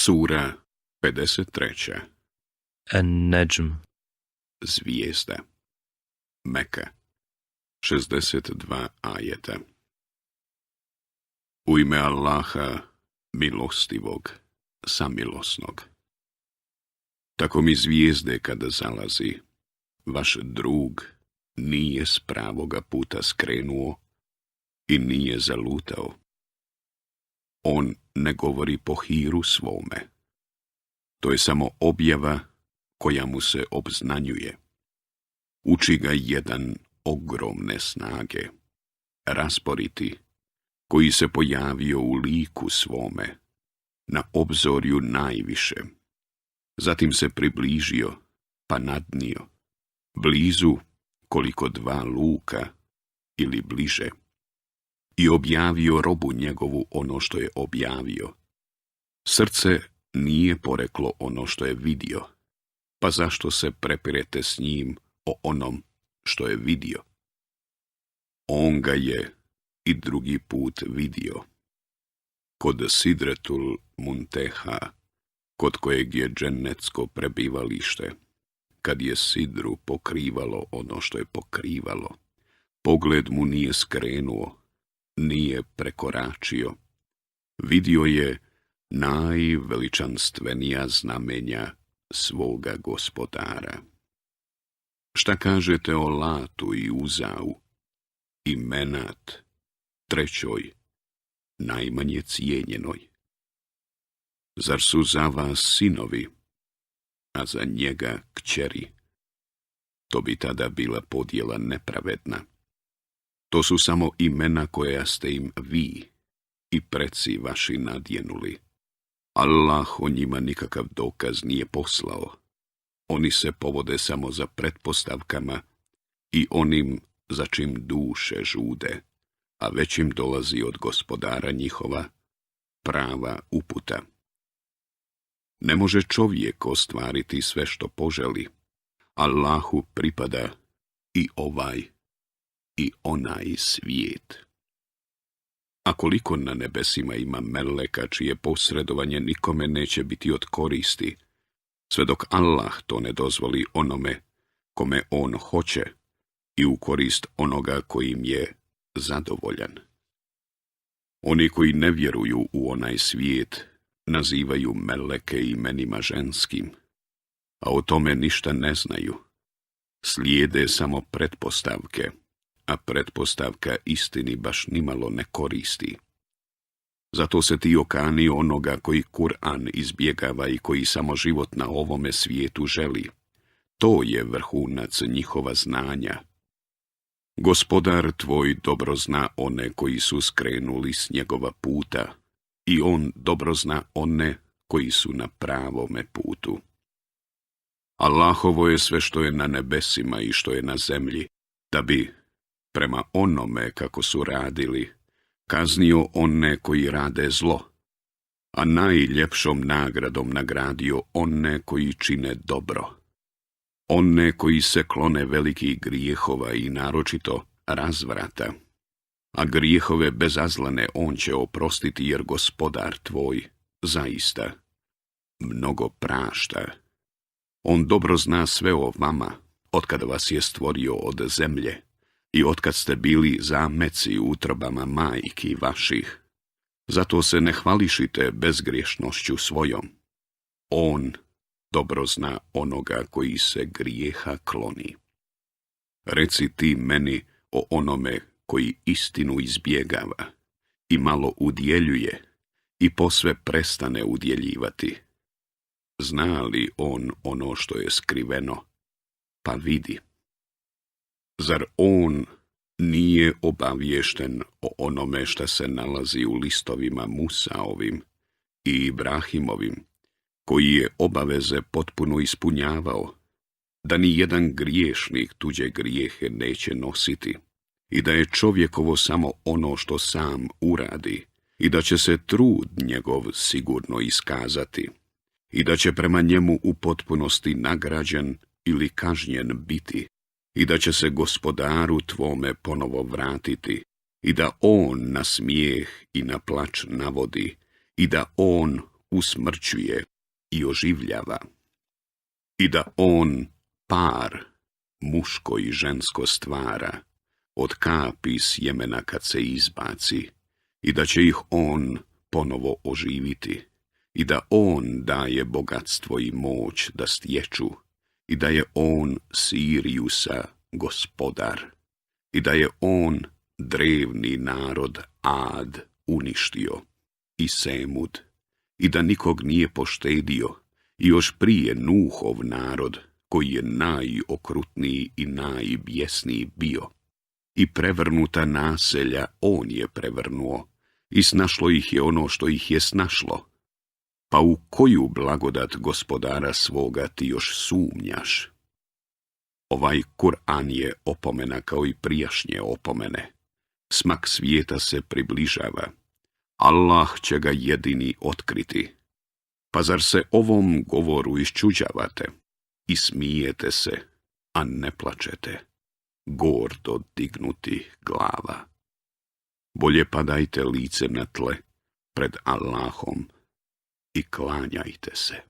Sura 53. An-Najm. Zvijezda. Meka. 62 ajeta. U ime Allaha, milostivog, samilosnog. Tako mi zvijezde kada zalazi, vaš drug nije s pravoga puta skrenuo i nije zalutao. On ne govori po hiru svome. To je samo objava koja mu se obznanjuje. Uči ga jedan ogromne snage, rasporiti, koji se pojavio u liku svome, na obzorju najviše. Zatim se približio, pa nadnio, blizu koliko 2 luka ili bliže, i objavio robu njegovu ono što je objavio. Srce nije poreklo ono što je vidio, pa zašto se prepirete s njim o onom što je vidio? On ga je i drugi put vidio. Kod Sidretul Munteha, kod kojeg je džennetsko prebivalište, kad je sidru pokrivalo ono što je pokrivalo, pogled mu nije skrenuo, nije prekoračio. Vidio je najveličanstvenija znamenja svoga gospodara. Šta kažete o Latu i Uzau i Menat, trećoj, najmanje cijenjenoj? Zar su za vas sinovi, a za njega kćeri? To bi tada bila podjela nepravedna. To su samo imena koja ste im vi i preci vaši nadjenuli. Allah o njima nikakav dokaz nije poslao. Oni se povode samo za pretpostavkama i onim za čim duše žude, a već im dolazi od gospodara njihova prava uputa. Ne može čovjek ostvariti sve što poželi. Allahu pripada i ovaj i onaj svijet. A koliko na nebesima ima meleka čije posredovanje nikome neće biti od koristi, sve dok Allah to ne dozvoli onome kome on hoće i u korist onoga kojim je zadovoljan. Oni koji ne vjeruju u onaj svijet nazivaju meleke imenima ženskim, a o tome ništa ne znaju. Slijede samo pretpostavke, a pretpostavka istini baš nimalo ne koristi. Zato se ti okani onoga koji Kur'an izbjegava i koji samo život na ovome svijetu želi. To je vrhunac njihova znanja. Gospodar tvoj dobro zna one koji su skrenuli s njegova puta i on dobro zna one koji su na pravome putu. Allahovo je sve što je na nebesima i što je na zemlji, da bi, prema onome kako su radili, kaznio one koji rade zlo, a najljepšom nagradom nagradio one koji čine dobro. One koji se klone velikih grijehova i naročito razvrata, a grijehove bezazlane on će oprostiti jer gospodar tvoj zaista mnogo prašta. On dobro zna sve o vama, otkad vas je stvorio od zemlje i otkad ste bili zameci u utrobama majki vaših. Zato se ne hvališite bezgriješnošću svojom. On dobro zna onoga koji se grijeha kloni. Reci ti meni o onome koji istinu izbjegava i malo udjeljuje i posve prestane udjeljivati. Zna li on ono što je skriveno? Pa vidi. Zar on nije obaviješten o onome šta se nalazi u listovima Musaovim i Ibrahimovim, koji je obaveze potpuno ispunjavao, da ni jedan griješnik tuđe grijehe neće nositi i da je čovjekovo samo ono što sam uradi i da će se trud njegov sigurno iskazati i da će prema njemu u potpunosti nagrađen ili kažnjen biti i da će se gospodaru tvome ponovo vratiti i da on na smijeh i na plač navodi i da on usmrćuje i oživljava, i da on par muško i žensko stvara, od kapi sjemena kad se izbaci, i da će ih on ponovo oživiti, i da on daje bogatstvo i moć da stječu, i da je on Sirijusa gospodar, i da je on drevni narod Ad uništio, i Semud, i da nikog nije poštedio, i još prije Nuhov narod, koji je najokrutniji i najbjesniji bio, i prevrnuta naselja on je prevrnuo, i snašlo ih je ono što ih je snašlo. Pa u koju blagodat gospodara svoga ti još sumnjaš? Ovaj Kur'an je opomena kao i prijašnje opomene. Smak svijeta se približava. Allah će ga jedini otkriti. Pa zar se ovom govoru iščuđavate i smijete se, a ne plačete, gordo dignuti glava? Bolje padajte licem na tle pred Allahom i klanjajte se.